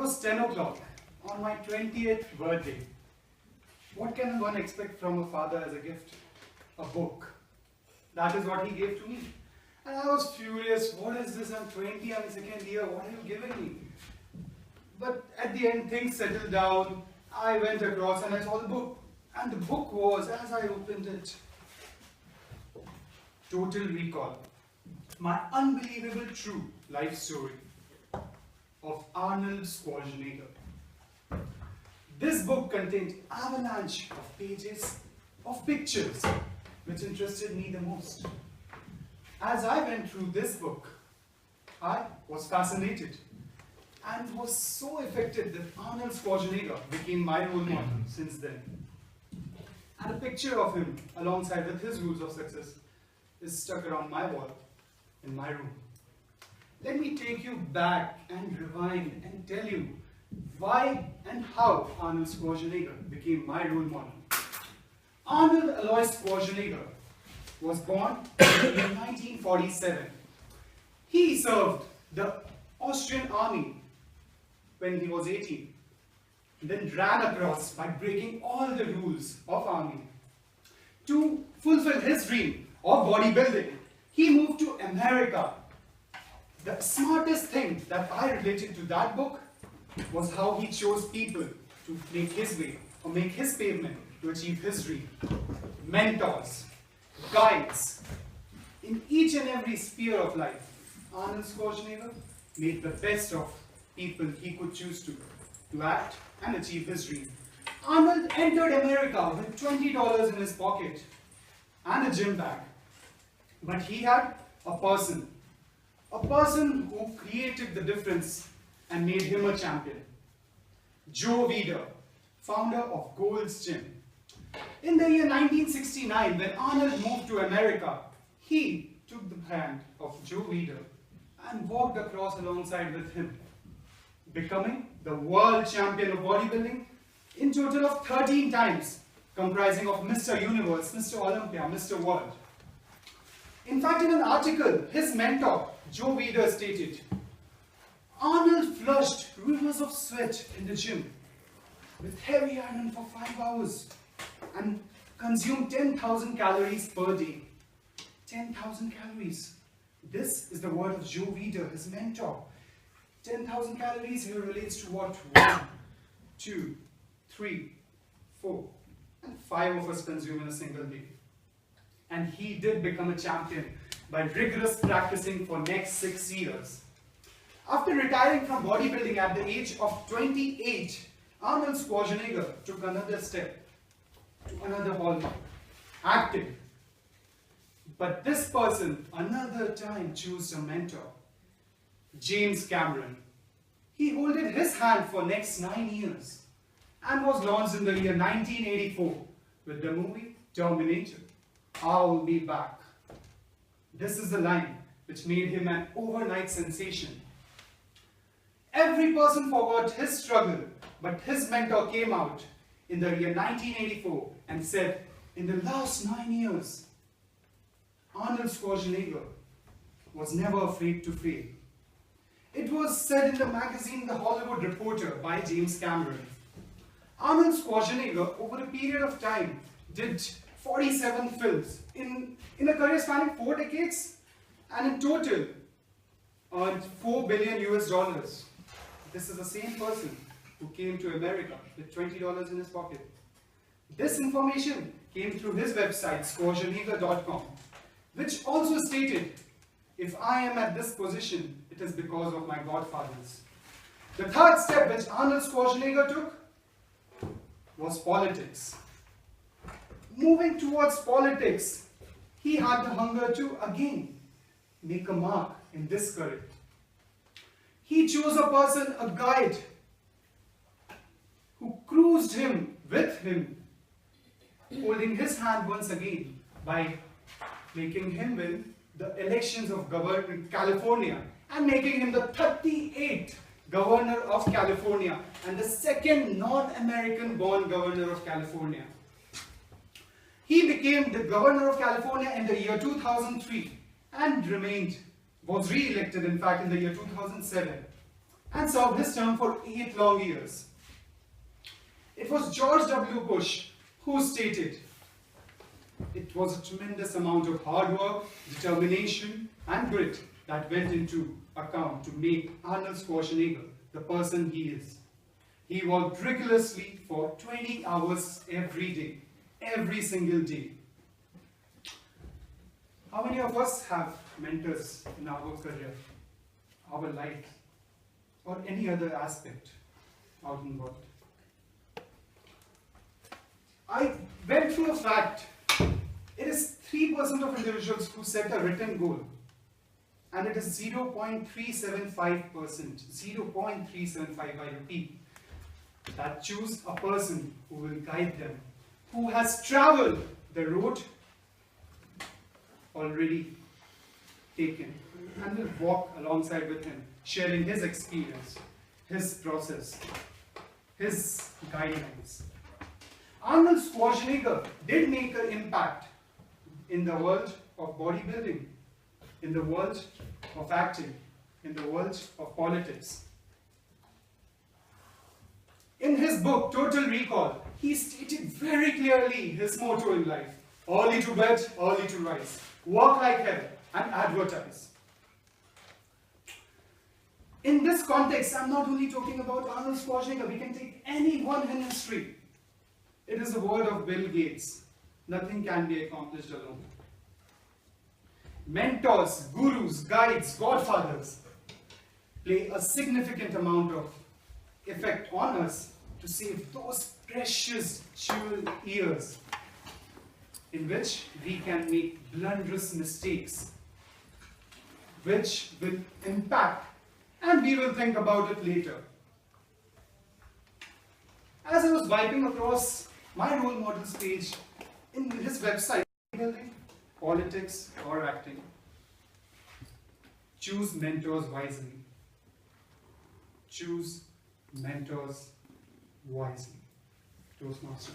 was 10 o'clock on my 20th birthday. What can one expect from a father as a gift? A book. That is what he gave to me. And I was furious. What is this? I'm 20, I'm in second year. What are you giving me? But at the end, things settled down. I went across and I saw the book. And the book was, as I opened it, Total Recall. My unbelievable true life story of Arnold Schwarzenegger. This book contained avalanche of pages of pictures which interested me the most. As I went through this book, I was fascinated and was so affected that Arnold Schwarzenegger became my role model since then. And a picture of him alongside with his rules of success is stuck around my wall in my room. Let me take you back and rewind and tell you why and how Arnold Schwarzenegger became my role model. Arnold Alois Schwarzenegger was born in 1947. He served the Austrian army when he was 18, then ran across by breaking all the rules of army. To fulfill his dream of bodybuilding, he moved to America. The smartest thing that I related to that book was how he chose people to make his way or make his pavement to achieve his dream. Mentors, guides. In each and every sphere of life, Arnold Schwarzenegger made the best of people he could choose to act and achieve his dream. Arnold entered America with $20 in his pocket and a gym bag. But he had a person who created the difference and made him a champion. Joe Weider, founder of Gold's Gym. In the year 1969, when Arnold moved to America, he took the hand of Joe Weider and walked across alongside with him, becoming the world champion of bodybuilding in total of 13 times, comprising of Mr. Universe, Mr. Olympia, Mr. World. In fact, in an article, his mentor, Joe Weider, stated, Arnold flushed rivers of sweat in the gym with heavy iron for 5 hours and consumed 10,000 calories per day. 10,000 calories. This is the word of Joe Weider, his mentor. 10,000 calories here relates to what? 1, 2, 3, 4, and 5 of us consume in a single day. And he did become a champion by rigorous practicing for next 6 years. After retiring from bodybuilding at the age of 28, Arnold Schwarzenegger took another step to another hallmark, acting. But this person another time chose a mentor, James Cameron. He holded his hand for next 9 years and was launched in the year 1984 with the movie Terminator. I'll be back. This is the line which made him an overnight sensation. Every person forgot his struggle, but his mentor came out in the year 1984 and said, in the last 9 years, Arnold Schwarzenegger was never afraid to fail. It was said in the magazine The Hollywood Reporter by James Cameron. Arnold Schwarzenegger, over a period of time, did 47 films in a career spanning 4 decades, and in total earned $4 billion US. This is the same person who came to America with $20 in his pocket. This information came through his website, Schwarzenegger.com, which also stated, if I am at this position, it is because of my godfathers. The third step which Arnold Schwarzenegger took was politics. Moving towards politics, he had the hunger to again make a mark in this career. He chose a person, a guide, who cruised him with him, holding his hand once again by making him win the elections of governor in California and making him the 38th governor of California and the second non-American born governor of California. He became the governor of California in the year 2003 and was re-elected in fact in the year 2007. and served his term for 8 long years. It was George W. Bush who stated, it was a tremendous amount of hard work, determination, and grit that went into account to make Arnold Schwarzenegger the person he is. He worked rigorously for 20 hours every day, every single day. How many of us have mentors in our career, our life, or any other aspect out in the world? I went through a fact. It is 3% of individuals who set a written goal, and it is 0.375%, 0.375, I repeat, that choose a person who will guide them, who has traveled the road already taken, and will walk alongside with him, sharing his experience, his process, his guidelines. Arnold Schwarzenegger did make an impact in the world of bodybuilding, in the world of acting, in the world of politics. In his book, Total Recall, he stated very clearly his motto in life: early to bed, early to rise, work like hell, and advertise. In this context, I'm not only talking about Arnold Schwarzenegger, we can take anyone in history. It is the word of Bill Gates. Nothing can be accomplished alone. Mentors, gurus, guides, godfathers play a significant amount of effect on us to save those precious jewel years in which we can make blunderous mistakes, which will impact, and we will think about it later. As I was wiping across my role models page in his website, building, politics, or acting, choose mentors wisely. Choose mentors wisely. Toastmaster.